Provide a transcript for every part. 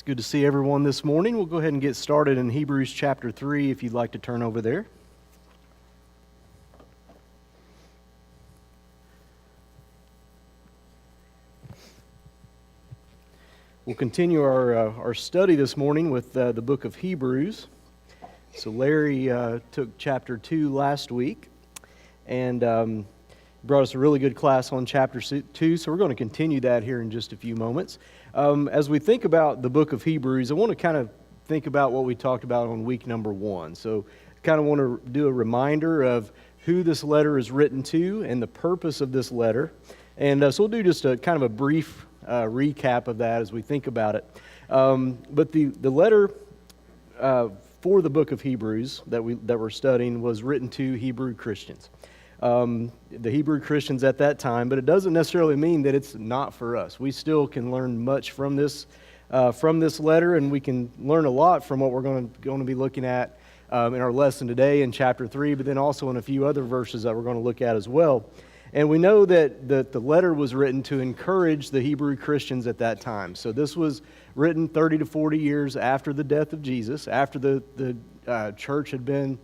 Good to see everyone this morning. We'll go ahead and get started in Hebrews chapter 3 if you'd like to turn over there. We'll continue our study this morning with the book of Hebrews. So Larry took chapter 2 last week and brought us a really good class on chapter 2, so we're going to continue that here in just a few moments. As we think about the book of Hebrews, I want to kind of think about what we talked about on week number 1. So I kind of want to do a reminder of who this letter is written to and the purpose of this letter. And so we'll do just a kind of a brief recap of that as we think about it. But the letter for the book of Hebrews that we're studying was written to Hebrew Christians. The Hebrew Christians at that time, but it doesn't necessarily mean that it's not for us. We still can learn much from this letter, and we can learn a lot from what we're going to be looking at in our lesson today in chapter 3, but then also in a few other verses that we're going to look at as well. And we know that the letter was written to encourage the Hebrew Christians at that time. So this was written 30 to 40 years after the death of Jesus, after the church had been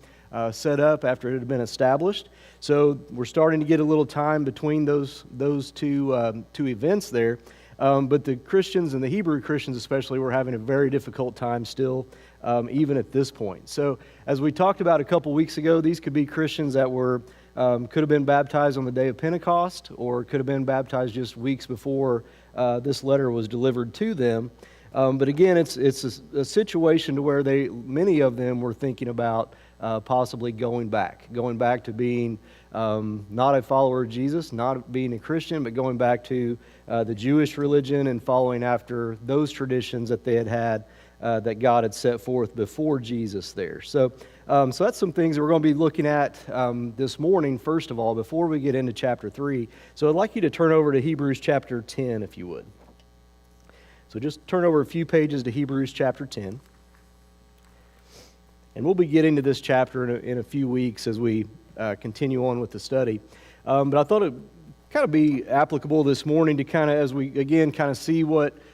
set up, after it had been established. So we're starting to get a little time between those two events there. But the Christians and the Hebrew Christians especially were having a very difficult time still, even at this point. So as we talked about a couple weeks ago, these could be Christians that could have been baptized on the day of Pentecost, or could have been baptized just weeks before this letter was delivered to them. But again, it's a situation to where many of them were thinking about possibly going back to being not a follower of Jesus, not being a Christian, but going back to the Jewish religion and following after those traditions that they had that God had set forth before Jesus there. So that's some things that we're going to be looking at this morning, first of all, before we get into chapter 3. So I'd like you to turn over to Hebrews chapter 10, if you would. So just turn over a few pages to Hebrews chapter 10. And we'll be getting to this chapter in a few weeks as we continue on with the study. But I thought it would kind of be applicable this morning to kind of, as we again kind of see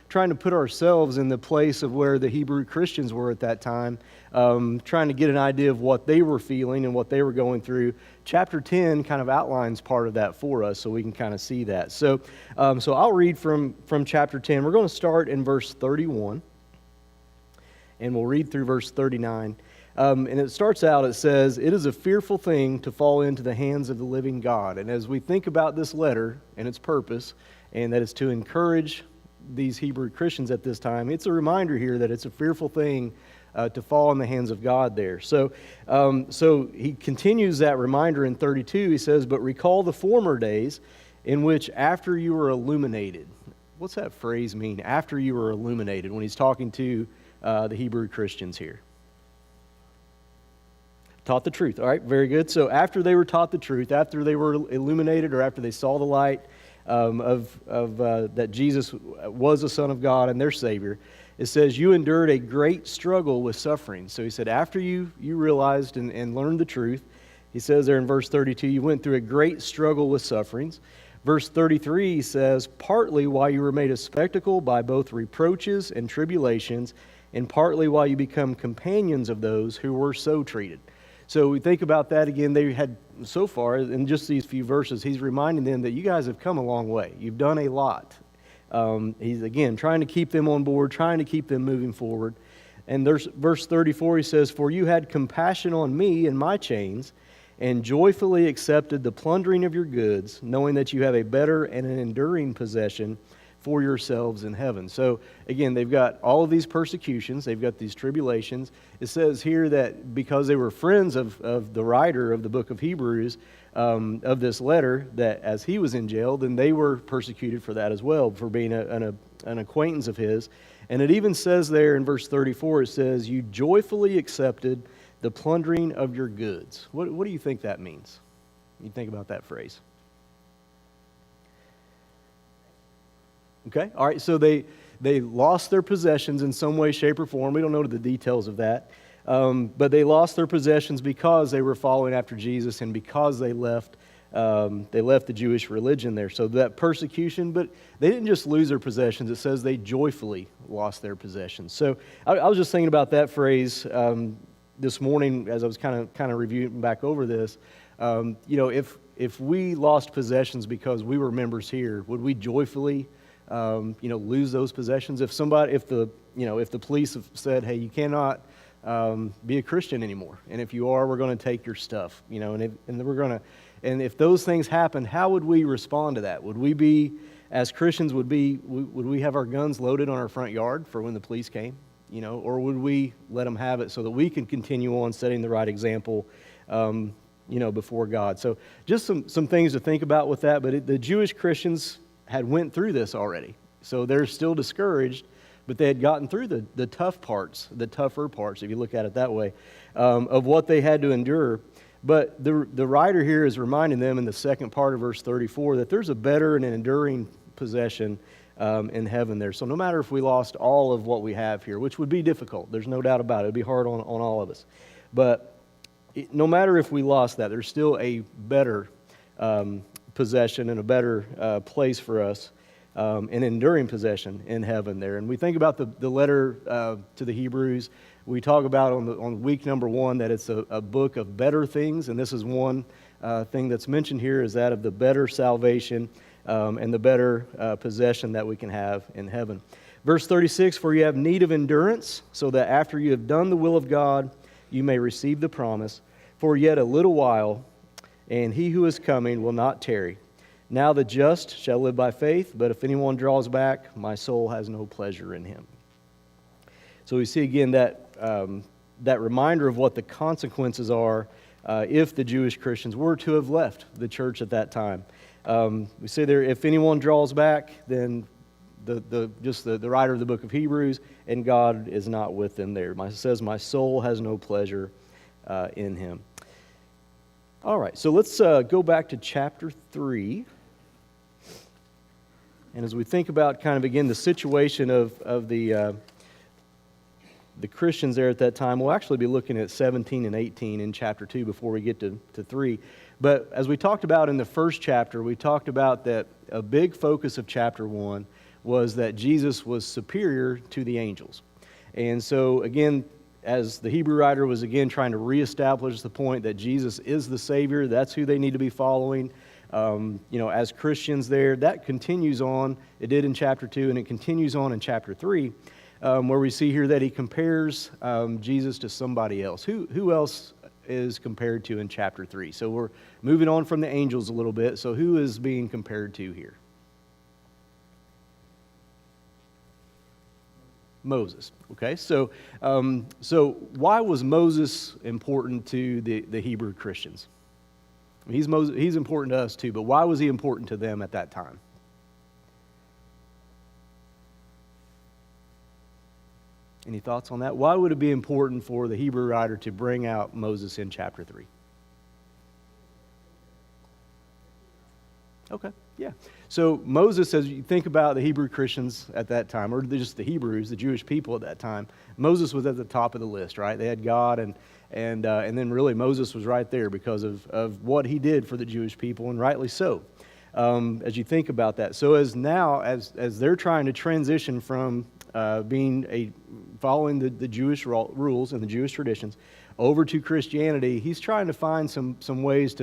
trying to put ourselves in the place of where the Hebrew Christians were at that time, trying to get an idea of what they were feeling and what they were going through. Chapter 10 kind of outlines part of that for us so we can kind of see that. So I'll read from chapter 10. We're going to start in verse 31, and we'll read through verse 39. And it starts out, it says, "It is a fearful thing to fall into the hands of the living God." And as we think about this letter and its purpose, and that it's to encourage these Hebrew Christians at this time, it's a reminder here that it's a fearful thing to fall in the hands of God there. So he continues that reminder in 32. He says, "But recall the former days in which after you were illuminated." What's that phrase mean, after you were illuminated, when he's talking to the Hebrew Christians here? Taught the truth. All right, very good. So after they were taught the truth, after they were illuminated, or after they saw the light that Jesus was the Son of God and their Savior, it says, "You endured a great struggle with suffering." So he said, after you realized and learned the truth, he says there in verse 32, you went through a great struggle with sufferings. Verse 33 he says, "Partly while you were made a spectacle by both reproaches and tribulations, and partly while you become companions of those who were so treated." So we think about that again. They had, so far, in just these few verses, he's reminding them that you guys have come a long way. You've done a lot. He's, again, trying to keep them on board, trying to keep them moving forward. And there's verse 34, he says, "For you had compassion on me and my chains, and joyfully accepted the plundering of your goods, knowing that you have a better and an enduring possession for yourselves in heaven." So again, they've got all of these persecutions, they've got these tribulations. It says here that because they were friends of the writer of the book of Hebrews, of this letter, that as he was in jail, then they were persecuted for that as well, for being an acquaintance of his. And it even says there in verse 34, it says, "You joyfully accepted the plundering of your goods." What do you think that means? You think about that phrase. Okay, all right, so they lost their possessions in some way, shape, or form. We don't know the details of that. But they lost their possessions because they were following after Jesus and because they left They left the Jewish religion there. So that persecution, but they didn't just lose their possessions. It says they joyfully lost their possessions. So I was just thinking about that phrase this morning as I was kind of reviewing back over this. If we lost possessions because we were members here, would we joyfully lose those possessions? If the police have said, hey, you cannot be a Christian anymore, and if you are, we're going to take your stuff, and if those things happen, how would we respond to that? Would we be, as Christians, would we have our guns loaded on our front yard for when the police came, or would we let them have it so that we can continue on setting the right example, before God? So just some things to think about with that. But the Jewish Christians had went through this already, so they're still discouraged, but they had gotten through the tougher parts, if you look at it that way, of what they had to endure. But the writer here is reminding them in the second part of verse 34 that there's a better and an enduring possession in heaven there. So no matter if we lost all of what we have here, which would be difficult, there's no doubt about it, it'd be hard on all of us. But no matter if we lost that, there's still a better possession and a better place for us, an enduring possession in heaven there. And we think about the letter to the Hebrews. We talk about on week number 1 that it's a book of better things, and this is one thing that's mentioned here, is that of the better salvation and the better possession that we can have in heaven. Verse 36, for you have need of endurance, so that after you have done the will of God, you may receive the promise. For yet a little while, and he who is coming will not tarry. Now the just shall live by faith, but if anyone draws back, my soul has no pleasure in him. So we see again that reminder of what the consequences are if the Jewish Christians were to have left the church at that time. We say there, if anyone draws back, then the writer of the book of Hebrews, and God is not with them there. It says, my soul has no pleasure in him. All right, so let's go back to chapter 3. And as we think about kind of, again, the situation of the Christians there at that time, we'll actually be looking at 17 and 18 in chapter 2 before we get to 3. But as we talked about in the first chapter, we talked about that a big focus of chapter 1 was that Jesus was superior to the angels. And so, again, as the Hebrew writer was again trying to reestablish the point that Jesus is the Savior, that's who they need to be following. As Christians there, that continues on. It did in chapter 2, and it continues on in chapter 3, where we see here that he compares Jesus to somebody else. Who else is compared to in chapter 3? So we're moving on from the angels a little bit. So who is being compared to here? Moses. Okay, so why was Moses important to the Hebrew Christians? I mean, he's important to us too, but why was he important to them at that time? Any thoughts on that? Why would it be important for the Hebrew writer to bring out Moses in chapter 3? Okay, yeah. So Moses, as you think about the Hebrew Christians at that time, or just the Hebrews, the Jewish people at that time, Moses was at the top of the list, right? They had God, and then really Moses was right there because of what he did for the Jewish people, and rightly so. As you think about that, so as they're trying to transition from following the Jewish rules and the Jewish traditions over to Christianity, he's trying to find some ways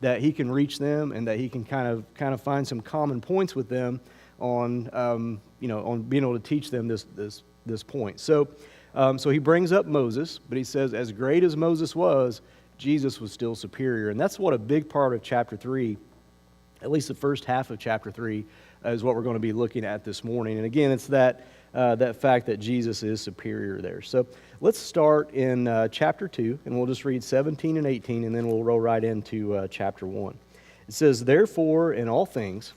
that he can reach them, and that he can kind of find some common points with them on being able to teach them this point. So he brings up Moses, but he says, as great as Moses was, Jesus was still superior, and that's what a big part of chapter 3, at least the first half of chapter 3, is what we're going to be looking at this morning. And again, it's that fact that Jesus is superior there. So let's start in chapter 2, and we'll just read 17 and 18, and then we'll roll right into chapter 1. It says, therefore, in all things,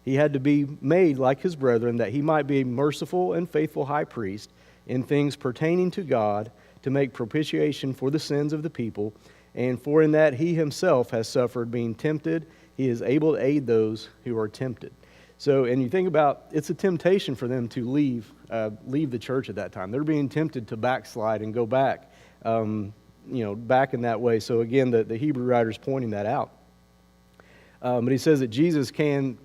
he had to be made like his brethren, that he might be a merciful and faithful high priest in things pertaining to God, to make propitiation for the sins of the people. And for in that he himself has suffered being tempted, he is able to aid those who are tempted. So, and you think about, it's a temptation for them to leave the church at that time. They're being tempted to backslide and go back, back in that way. So again, the Hebrew writer's pointing that out. But he says that Jesus can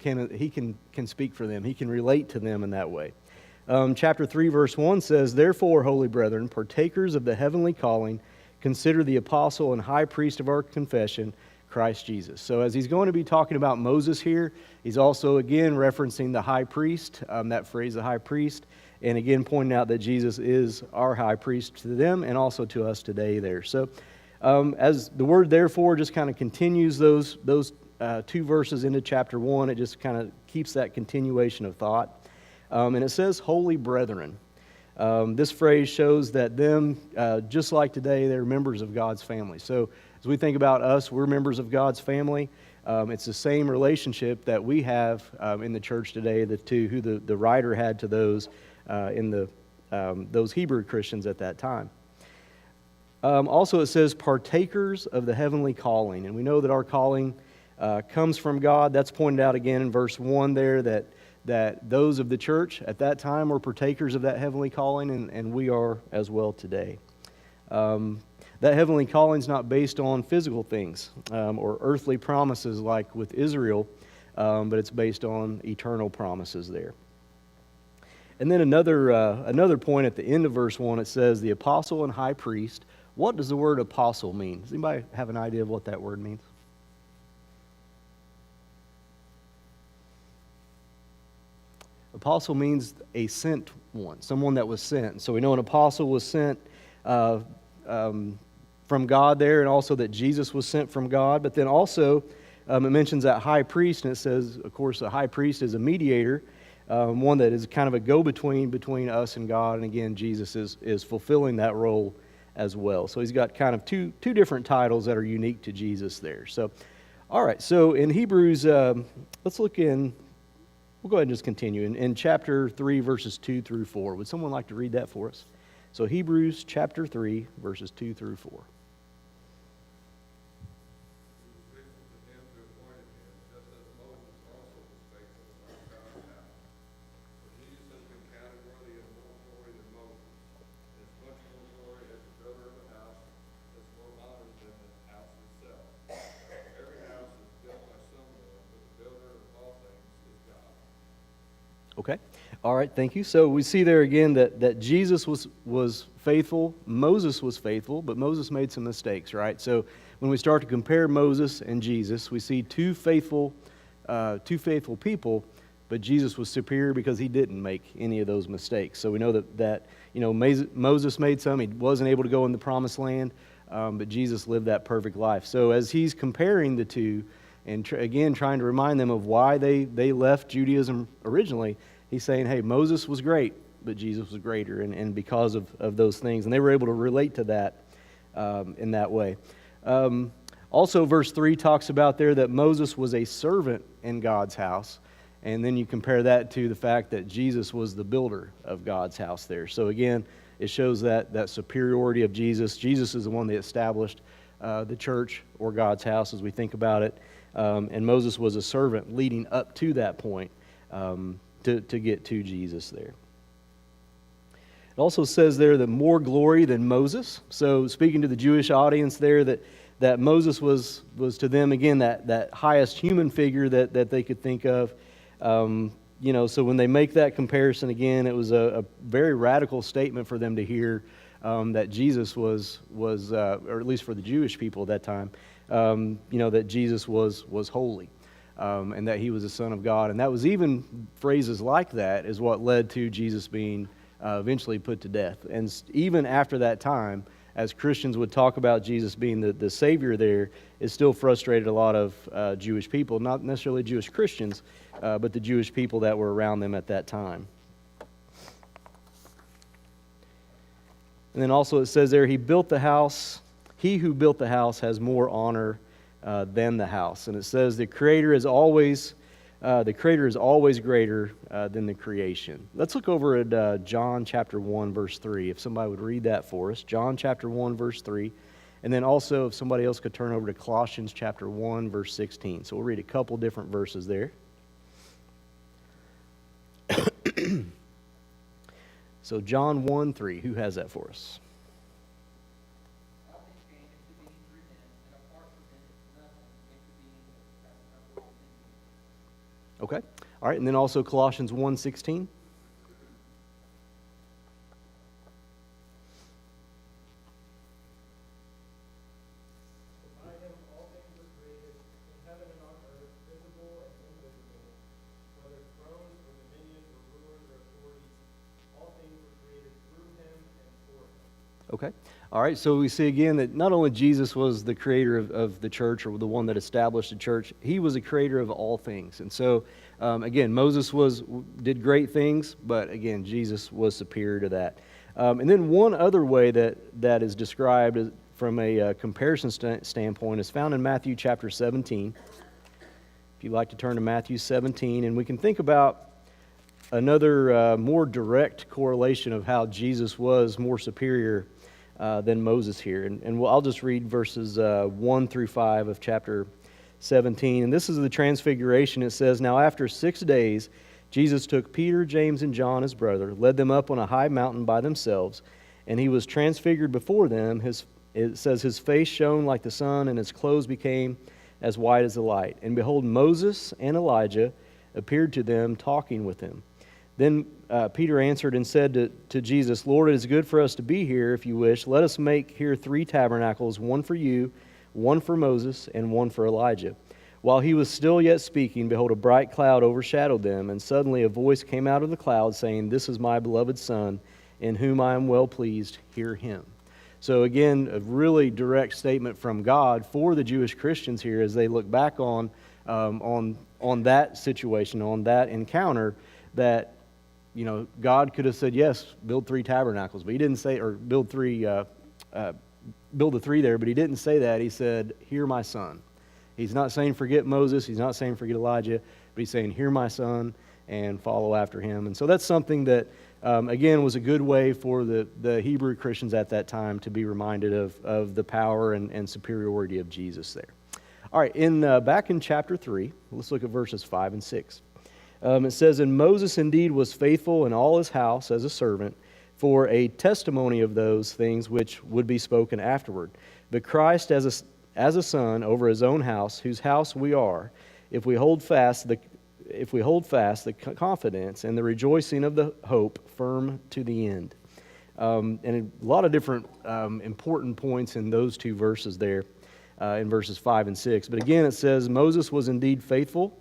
speak for them. He can relate to them in that way. Chapter 3, verse 1 says, "Therefore, holy brethren, partakers of the heavenly calling, consider the apostle and high priest of our confession, Christ Jesus." So as he's going to be talking about Moses here, he's also again referencing the high priest, that phrase, the high priest, and again pointing out that Jesus is our high priest to them and also to us today there. So as the word therefore just kind of continues those two verses into chapter 1, it just kind of keeps that continuation of thought. And it says, holy brethren. This phrase shows that them, just like today, they're members of God's family. So as we think about us, we're members of God's family. It's the same relationship that we have in the church today, who the writer had to those those Hebrew Christians at that time. Also, it says partakers of the heavenly calling. And we know that our calling comes from God. That's pointed out again in verse 1 there, that those of the church at that time were partakers of that heavenly calling, and we are as well today. That heavenly calling is not based on physical things or earthly promises like with Israel, but it's based on eternal promises there. And then another point at the end of verse 1, it says, the apostle and high priest. What does the word apostle mean? Does anybody have an idea of what that word means? Apostle means a sent one, someone that was sent. So we know an apostle was sent from God there, and also that Jesus was sent from God. But then also it mentions that high priest, and it says, of course, a high priest is a mediator, one that is kind of a go-between between us and God. And again, Jesus is fulfilling that role as well. So he's got kind of two different titles that are unique to Jesus there. So, all right, so in Hebrews, let's look in. We'll go ahead and just continue. In chapter 3, verses 2 through 4. Would someone like to read that for us? So Hebrews chapter 3, verses 2 through 4. Okay. All right, thank you. So we see there again that Jesus was faithful, Moses was faithful, but Moses made some mistakes, right? So when we start to compare Moses and Jesus, we see two faithful people, but Jesus was superior because he didn't make any of those mistakes. So we know that Moses made some. He wasn't able to go in the promised land, but Jesus lived that perfect life. So as he's comparing the two, and again trying to remind them of why they left Judaism originally, he's saying, hey, Moses was great, but Jesus was greater, and because of those things. And they were able to relate to that in that way. Also, verse 3 talks about there that Moses was a servant in God's house. And then you compare that to the fact that Jesus was the builder of God's house there. So again, it shows that superiority of Jesus. Jesus is the one that established the church or God's house as we think about it. And Moses was a servant leading up to that point to get to Jesus there. It also says there that more glory than Moses. So speaking to the Jewish audience there, that Moses was to them, again, that highest human figure that they could think of. So when they make that comparison again, it was a very radical statement for them to hear that Jesus was or at least for the Jewish people at that time, that Jesus was holy, and that he was the Son of God. And that was even phrases like that is what led to Jesus being eventually put to death. And even after that time, as Christians would talk about Jesus being the Savior there, it still frustrated a lot of Jewish people, not necessarily Jewish Christians, but the Jewish people that were around them at that time. And then also it says there, he built the house. He who built the house has more honor than the house. And it says the Creator is always greater than the creation. Let's look over at John chapter 1, verse 3. If somebody would read that for us. John chapter 1, verse 3. And then also if somebody else could turn over to Colossians chapter 1, verse 16. So we'll read a couple different verses there. So John 1, 3. Who has that for us? Okay. All right, and then also Colossians 1:16. Okay. All right. So we see again that not only Jesus was the creator of the church, or the one that established the church, he was the creator of all things. And so, again, Moses did great things, but again, Jesus was superior to that. And then one other way that is described from a comparison standpoint is found in Matthew chapter 17. If you'd like to turn to Matthew 17, and we can think about another more direct correlation of how Jesus was more superior than Moses here. And I'll just read verses 1 through 5 of chapter 17. And this is the transfiguration. It says, "Now after 6 days, Jesus took Peter, James, and John, his brother, led them up on a high mountain by themselves, and he was transfigured before them. It says, his face shone like the sun, and his clothes became as white as the light. And behold, Moses and Elijah appeared to them, talking with him. Then Peter answered and said to Jesus, Lord, it is good for us to be here. If you wish, let us make here 3 tabernacles, one for you, one for Moses, and one for Elijah. While he was still yet speaking, behold, a bright cloud overshadowed them, and suddenly a voice came out of the cloud, saying, This is my beloved Son, in whom I am well pleased. Hear him." So again, a really direct statement from God for the Jewish Christians here as they look back on that situation, on that encounter, that God could have said, yes, build 3 tabernacles, but he didn't say, or build the 3 there, but he didn't say that. He said, hear my son. He's not saying forget Moses, he's not saying forget Elijah, but he's saying hear my son and follow after him. And so that's something that, again, was a good way for the Hebrew Christians at that time to be reminded of the power and superiority of Jesus there. All right, back in chapter 3, let's look at verses 5 and 6. It says, And Moses indeed was faithful in all his house as a servant for a testimony of those things which would be spoken afterward. But Christ as a son over his own house, whose house we are, if we hold fast the confidence and the rejoicing of the hope firm to the end. And a lot of different important points in those 2 verses there, in verses 5 and 6. But again, it says Moses was indeed faithful.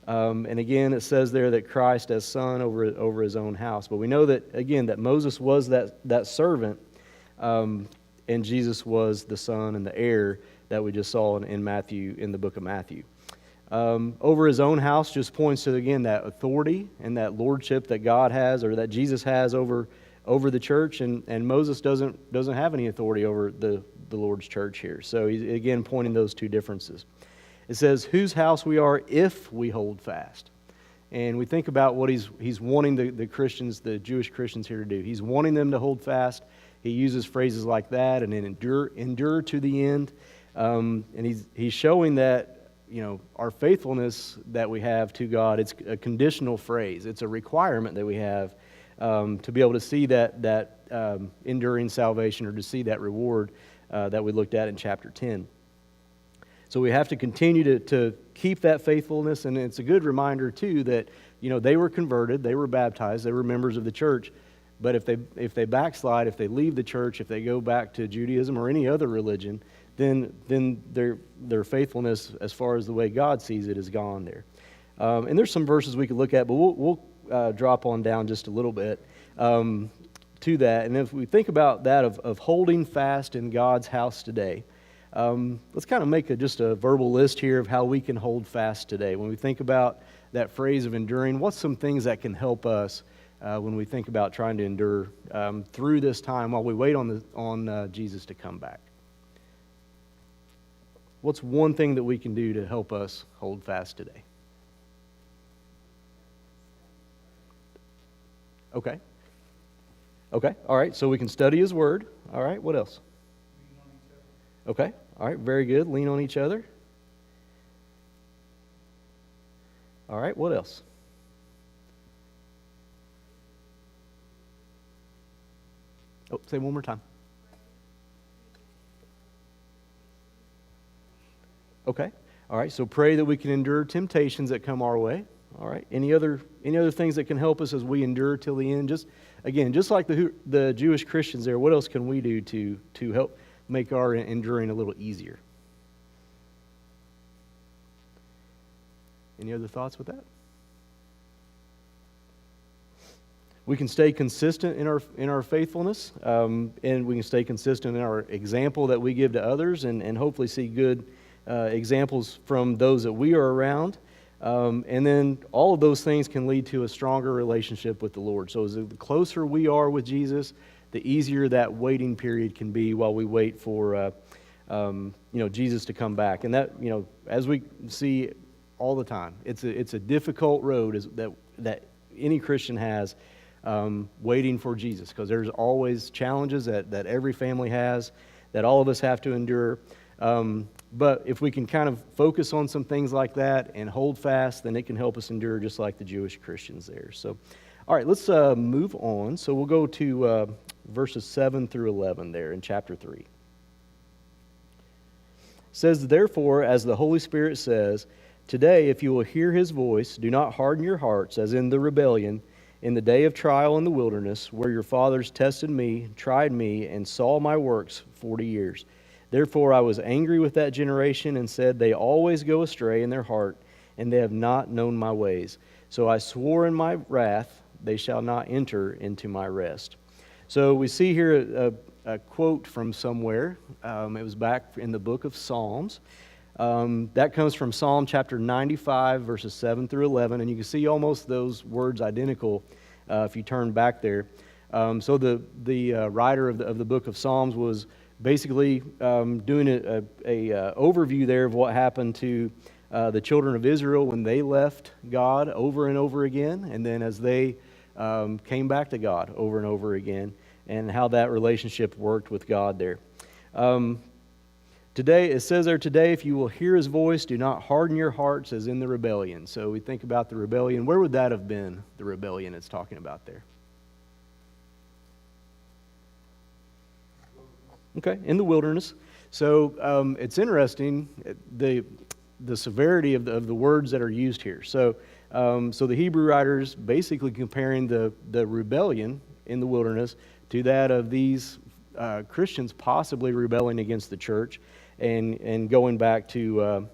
And again, it says there that Christ as son over his own house. But we know that, again, that Moses was that servant, and Jesus was the son and the heir that we just saw in the book of Matthew. Over his own house just points to, again, that authority and that lordship that God has, or that Jesus has over the church, and Moses doesn't have any authority over the Lord's church here. So he's, again, pointing those 2 differences. It says, whose house we are if we hold fast. And we think about what he's wanting the Christians, the Jewish Christians here to do. He's wanting them to hold fast. He uses phrases like that, and then endure to the end. And he's showing that, our faithfulness that we have to God, it's a conditional phrase. It's a requirement that we have to be able to see that enduring salvation, or to see that reward that we looked at in chapter 10. So we have to continue to keep that faithfulness, and it's a good reminder too that they were converted, they were baptized, they were members of the church. But if they backslide, if they leave the church, if they go back to Judaism or any other religion, then their faithfulness, as far as the way God sees it, is gone there. And there's some verses we could look at, but we'll drop on down just a little bit to that. And if we think about that of holding fast in God's house today. Let's kind of make just a verbal list here of how we can hold fast today. When we think about that phrase of enduring, what's some things that can help us when we think about trying to endure through this time while we wait on Jesus to come back? What's one thing that we can do to help us hold fast today? Okay. All right. So we can study His Word. All right. What else? Okay. All right, very good. Lean on each other. All right, what else? Oh, say one more time. Okay. All right, so pray that we can endure temptations that come our way. All right. Any other things that can help us as we endure till the end? Just like the Jewish Christians there, what else can we do to help make our enduring a little easier? Any other thoughts with that? We can stay consistent in our faithfulness, and we can stay consistent in our example that we give to others, and hopefully see good examples from those that we are around. And then all of those things can lead to a stronger relationship with the Lord. So the closer we are with Jesus, the easier that waiting period can be while we wait for Jesus to come back. And that, as we see all the time, it's a difficult road that any Christian has, waiting for Jesus, because there's always challenges that every family has, that all of us have to endure. But if we can kind of focus on some things like that and hold fast, then it can help us endure just like the Jewish Christians there. So, all right, let's move on. So we'll go to verses 7 through 11 there in chapter 3. It says, "Therefore, as the Holy Spirit says, today, if you will hear His voice, do not harden your hearts as in the rebellion, in the day of trial in the wilderness, where your fathers tested me, tried me, and saw my works 40 years. Therefore I was angry with that generation and said, they always go astray in their heart, and they have not known my ways. So I swore in my wrath, they shall not enter into my rest." So we see here a quote from somewhere. It was back in the book of Psalms. That comes from Psalm chapter 95, verses 7 through 11, and you can see almost those words identical if you turn back there. So the writer of the book of Psalms was basically doing a overview there of what happened to the children of Israel when they left God over and over again, and then as they came back to God over and over again, and how that relationship worked with God there. Today, it says there, today, if you will hear His voice, do not harden your hearts as in the rebellion. So we think about the rebellion. Where would that have been, the rebellion it's talking about there? Okay, in the wilderness. So it's interesting, the severity of the words that are used here. So the Hebrew writers basically comparing the rebellion in the wilderness to that of these Christians possibly rebelling against the church and going back to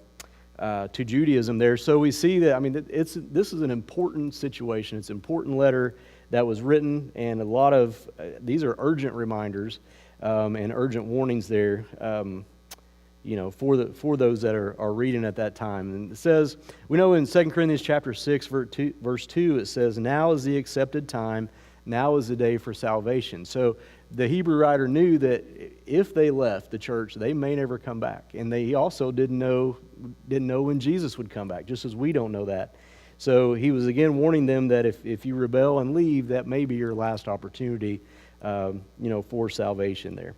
Judaism there. So we see that, this is an important situation. It's an important letter that was written, and a lot of these are urgent reminders and urgent warnings there, for those that are reading at that time. And it says, we know in 2 Corinthians chapter 6, verse 2, it says, "Now is the accepted time, now is the day for salvation." So the Hebrew writer knew that if they left the church, they may never come back. And they also didn't know when Jesus would come back, just as we don't know that. So he was again warning them that if you rebel and leave, that may be your last opportunity, for salvation there.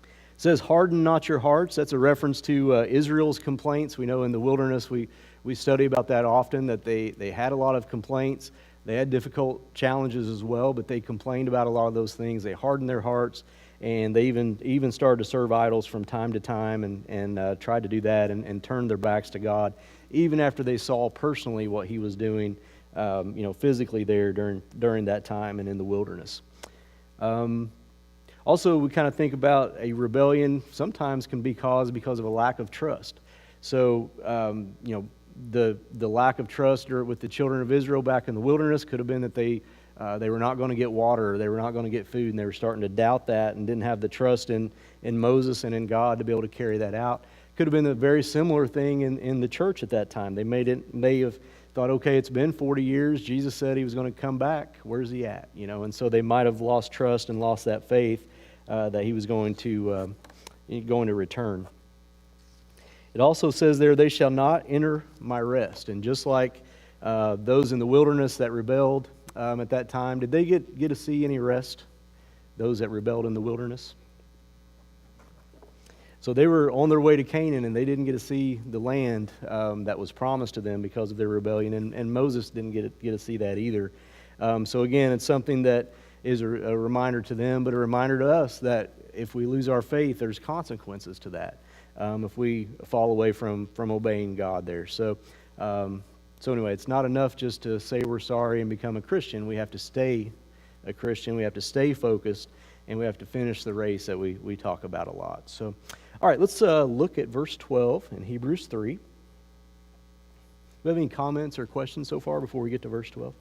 It says, "Harden not your hearts." That's a reference to Israel's complaints. We know in the wilderness, we study about that often, that they had a lot of complaints. They had difficult challenges as well, but they complained about a lot of those things. They hardened their hearts, and they even started to serve idols from time to time and tried to do that and turned their backs to God, even after they saw personally what He was doing, physically there during that time and in the wilderness. Also, we kind of think about a rebellion sometimes can be caused because of a lack of trust. So, the lack of trust with the children of Israel back in the wilderness could have been that they were not going to get water, or they were not going to get food, and they were starting to doubt that and didn't have the trust in Moses and in God to be able to carry that out. Could have been a very similar thing in the church at that time. They may have thought, okay, it's been 40 years. Jesus said He was going to come back. Where's He at? And so they might have lost trust and lost that faith that He was going to return. It also says there, "They shall not enter my rest." And just like those in the wilderness that rebelled at that time, did they get to see any rest? Those that rebelled in the wilderness? So they were on their way to Canaan, and they didn't get to see the land that was promised to them because of their rebellion, and Moses didn't get to see that either. So again, it's something that is a reminder to them, but a reminder to us that if we lose our faith, there's consequences to that if we fall away from obeying God there. So So anyway, it's not enough just to say we're sorry and become a Christian. We have to stay a Christian. We have to stay focused, and we have to finish the race that we talk about a lot. So, all right, let's look at verse 12 in Hebrews 3. Do you have any comments or questions so far before we get to verse 12?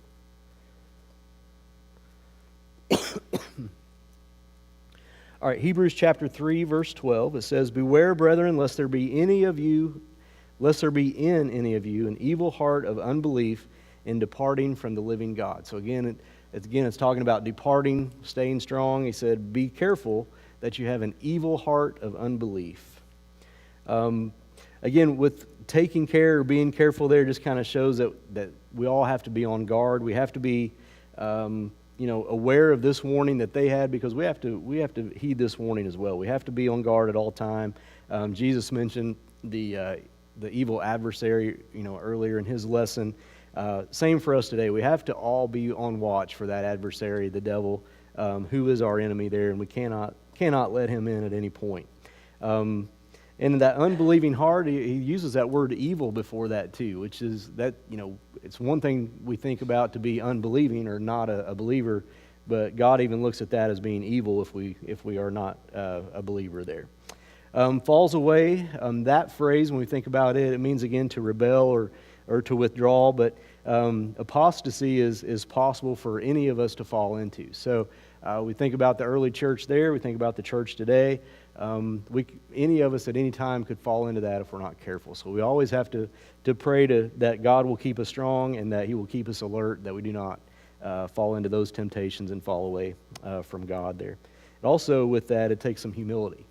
All right, Hebrews chapter 3, verse 12. It says, "Beware, brethren, lest there be in any of you an evil heart of unbelief in departing from the living God." So again, it's talking about departing, staying strong. He said, be careful that you have an evil heart of unbelief. Again, with taking care or being careful there just kind of shows that we all have to be on guard. We have to be aware of this warning that they had, because we have to heed this warning as well. We have to be on guard at all time. Jesus mentioned the evil adversary, earlier in his lesson. Same for us today. We have to all be on watch for that adversary, the devil, who is our enemy there, and we cannot let him in at any point. And that unbelieving heart, he uses that word evil before that too, which is that, it's one thing we think about to be unbelieving or not a believer, but God even looks at that as being evil if we are not a believer there. Falls away, that phrase, when we think about it, it means again to rebel or to withdraw, but apostasy is possible for any of us to fall into. So we think about the early church there, we think about the church today. Any of us at any time could fall into that if we're not careful. So we always have to pray that God will keep us strong and that He will keep us alert, that we do not fall into those temptations and fall away from God there. And also with that, it takes some humility.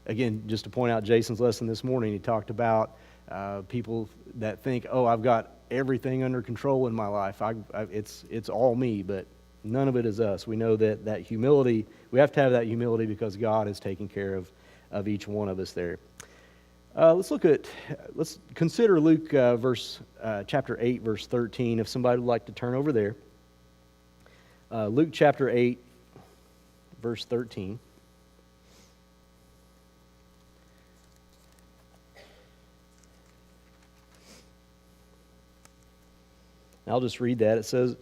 Again, just to point out Jason's lesson this morning, he talked about people that think, oh, I've got everything under control in my life. It's all me, but none of it is us. We know that humility, we have to have that humility because God is taking care of each one of us there. Let's consider Luke chapter 8, verse 13, if somebody would like to turn over there. Luke chapter 8, verse 13. I'll just read that. It says,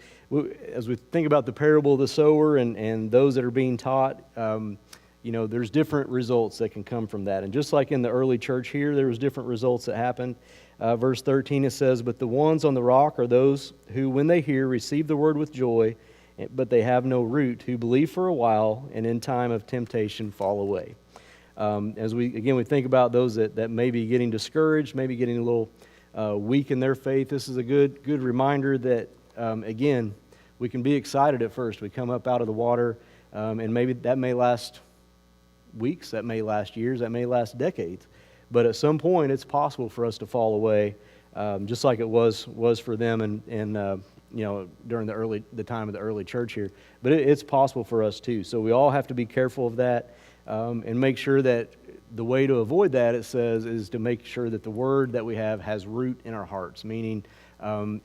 as we think about the parable of the sower and those that are being taught, there's different results that can come from that. And just like in the early church here, there was different results that happened. Verse 13, it says, "But the ones on the rock are those who, when they hear, receive the word with joy, but they have no root, who believe for a while, and in time of temptation fall away." As we think about those that may be getting discouraged, maybe getting a little weak in their faith, this is a good reminder that, again, we can be excited at first. We come up out of the water, and maybe that may last weeks, that may last years, that may last decades. But at some point, it's possible for us to fall away, just like it was for them and during the time of the early church here. But it's possible for us too. So we all have to be careful of that and make sure that the way to avoid that, it says, is to make sure that the word that we have has root in our hearts, meaning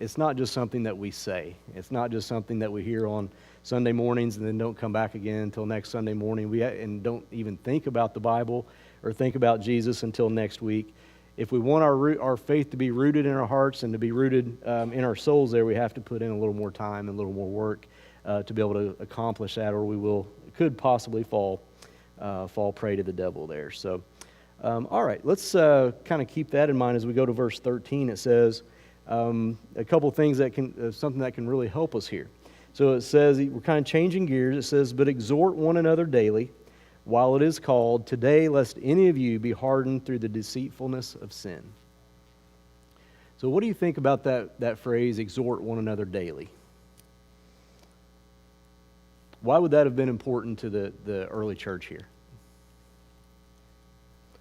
it's not just something that we say. It's not just something that we hear on Sunday mornings and then don't come back again until next Sunday morning. And don't even think about the Bible or think about Jesus until next week. If we want our faith to be rooted in our hearts and to be rooted in our souls there, we have to put in a little more time and a little more work to be able to accomplish that, or we could possibly fall prey to the devil there. So, all right, let's kind of keep that in mind as we go to verse 13. It says a couple things something that can really help us here. So it says, we're kind of changing gears. It says, "But exhort one another daily, while it is called today, lest any of you be hardened through the deceitfulness of sin." So what do you think about that phrase, exhort one another daily? Why would that have been important to the early church here?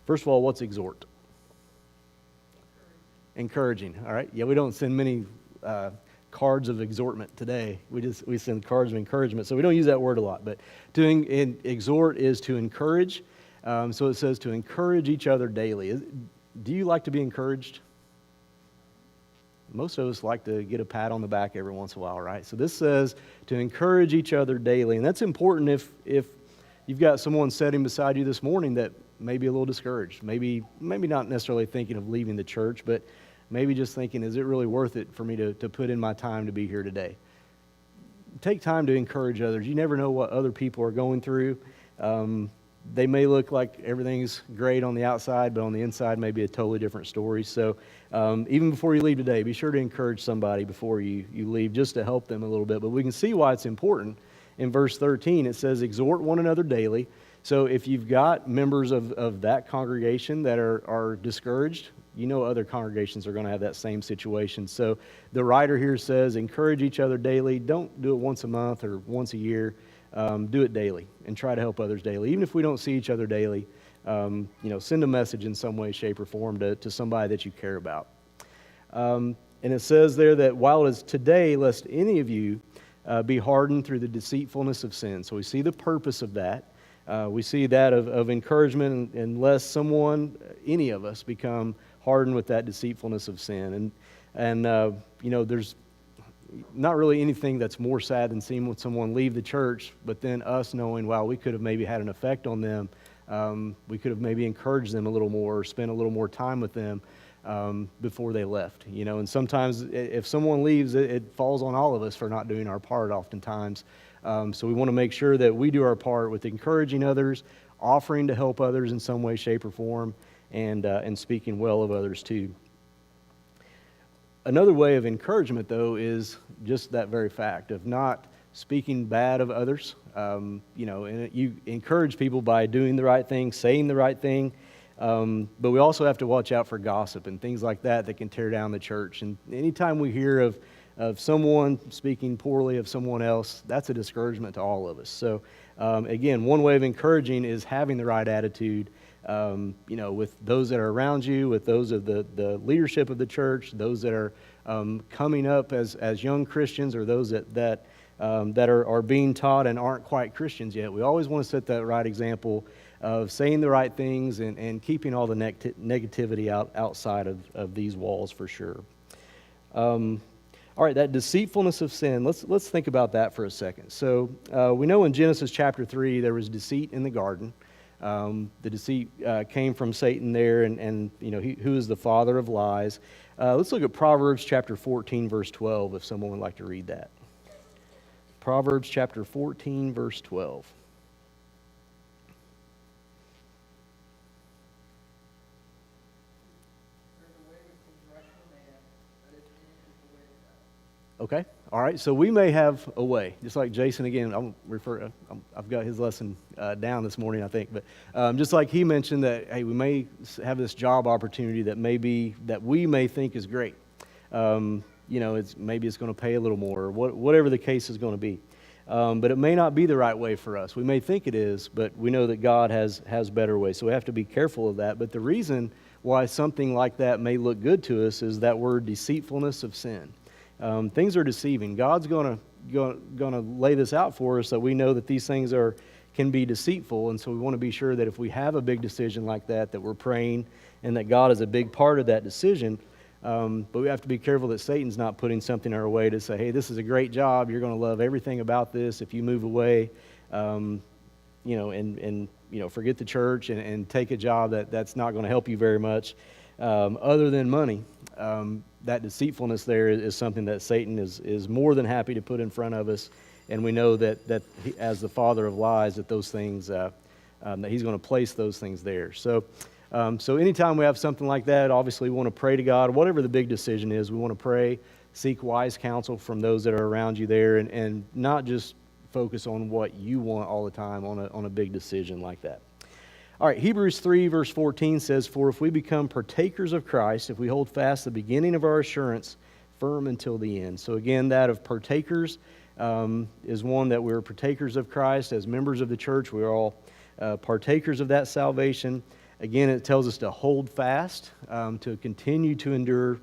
First of all, what's exhort? Encouraging. All right. Yeah, we don't send many cards of exhortment today. We send cards of encouragement. So we don't use that word a lot. But exhort is to encourage. So it says to encourage each other daily. Do you like to be encouraged? Most of us like to get a pat on the back every once in a while, right? So this says to encourage each other daily. And that's important if you've got someone sitting beside you this morning that may be a little discouraged, maybe not necessarily thinking of leaving the church, but maybe just thinking, is it really worth it for me to put in my time to be here today? Take time to encourage others. You never know what other people are going through. They may look like everything's great on the outside, but on the inside may be a totally different story. So even before you leave today, be sure to encourage somebody before you leave, just to help them a little bit. But we can see why it's important. In verse 13, it says, exhort one another daily. So if you've got members of that congregation that are discouraged, you know other congregations are going to have that same situation. So the writer here says, encourage each other daily. Don't do it once a month or once a year. Do it daily and try to help others daily. Even if we don't see each other daily, send a message in some way, shape, or form to somebody that you care about. And it says there that while it is today, lest any of you be hardened through the deceitfulness of sin. So we see the purpose of that. We see that of encouragement, unless someone, any of us, become hardened with that deceitfulness of sin. And there's not really anything that's more sad than seeing someone leave the church, but then us knowing, wow, we could have maybe had an effect on them. We could have maybe encouraged them a little more, or spent a little more time with them before they left. And sometimes if someone leaves, it falls on all of us for not doing our part oftentimes. So we want to make sure that we do our part with encouraging others, offering to help others in some way, shape, or form, and speaking well of others too. Another way of encouragement, though, is just that very fact of not speaking bad of others. And you encourage people by doing the right thing, saying the right thing. But we also have to watch out for gossip and things like that can tear down the church. And anytime we hear of someone speaking poorly of someone else, that's a discouragement to all of us. So, again, one way of encouraging is having the right attitude, with those that are around you, with those of the leadership of the church, those that are coming up as young Christians, or those that are being taught and aren't quite Christians yet. We always want to set that right example of saying the right things and keeping all the negativity outside of these walls for sure. All right, that deceitfulness of sin, let's think about that for a second. So we know in Genesis chapter 3 there was deceit in the garden. The deceit came from Satan there, and who is the father of lies. Let's look at Proverbs chapter 14, verse 12, if someone would like to read that. Proverbs chapter 14, verse 12. Okay. All right. So we may have a way, just like Jason again. I've got his lesson down this morning, I think. But just like he mentioned that, hey, we may have this job opportunity that we may think is great. Maybe it's going to pay a little more, or whatever the case is going to be. But it may not be the right way for us. We may think it is, but we know that God has better ways. So we have to be careful of that. But the reason why something like that may look good to us is that word deceitfulness of sin. Things are deceiving. God's going to lay this out for us, that we know that these things can be deceitful, and so we want to be sure that if we have a big decision like that we're praying, and that God is a big part of that decision. But we have to be careful that Satan's not putting something our way to say, hey, this is a great job. You're going to love everything about this. If you move away, forget the church and take a job that's not going to help you very much, other than money. That deceitfulness there is something that Satan is more than happy to put in front of us, and we know that he, as the father of lies, that those things that he's going to place those things there. So anytime we have something like that, obviously we want to pray to God. Whatever the big decision is, we want to pray, seek wise counsel from those that are around you there, and not just focus on what you want all the time on a big decision like that. All right, Hebrews 3, verse 14 says, for if we become partakers of Christ, if we hold fast the beginning of our assurance firm until the end. So again, that of partakers is one that we're partakers of Christ. As members of the church, we're all partakers of that salvation. Again, it tells us to hold fast, to continue to endure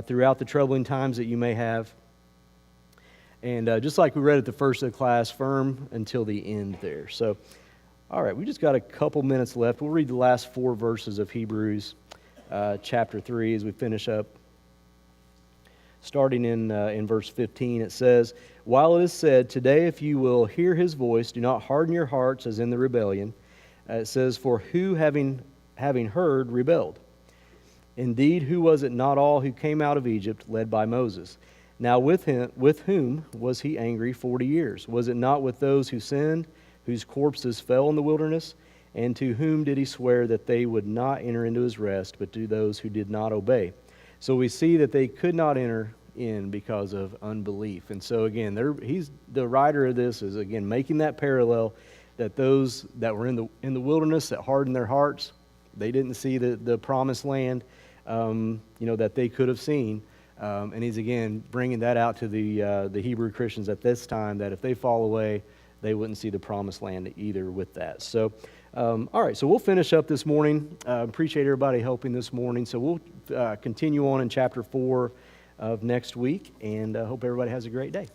throughout the troubling times that you may have. And just like we read at the first of the class, firm until the end there. So, all right, we just got a couple minutes left. We'll read the last 4 verses of Hebrews chapter 3 as we finish up. Starting in verse 15, it says, while it is said, today if you will hear his voice, do not harden your hearts as in the rebellion. It says, for who having heard rebelled? Indeed, who was it not all who came out of Egypt led by Moses? Now with whom was he angry 40 years? Was it not with those who sinned, whose corpses fell in the wilderness? And to whom did he swear that they would not enter into his rest, but to those who did not obey? So we see that they could not enter in because of unbelief. And so again, the writer of this is again making that parallel that those that were in the wilderness that hardened their hearts, they didn't see the promised land, that they could have seen. And he's again bringing that out to the Hebrew Christians at this time, that if they fall away, they wouldn't see the promised land either with that. So, all right, so we'll finish up this morning. Appreciate everybody helping this morning. So we'll continue on in chapter 4 of next week, and hope everybody has a great day.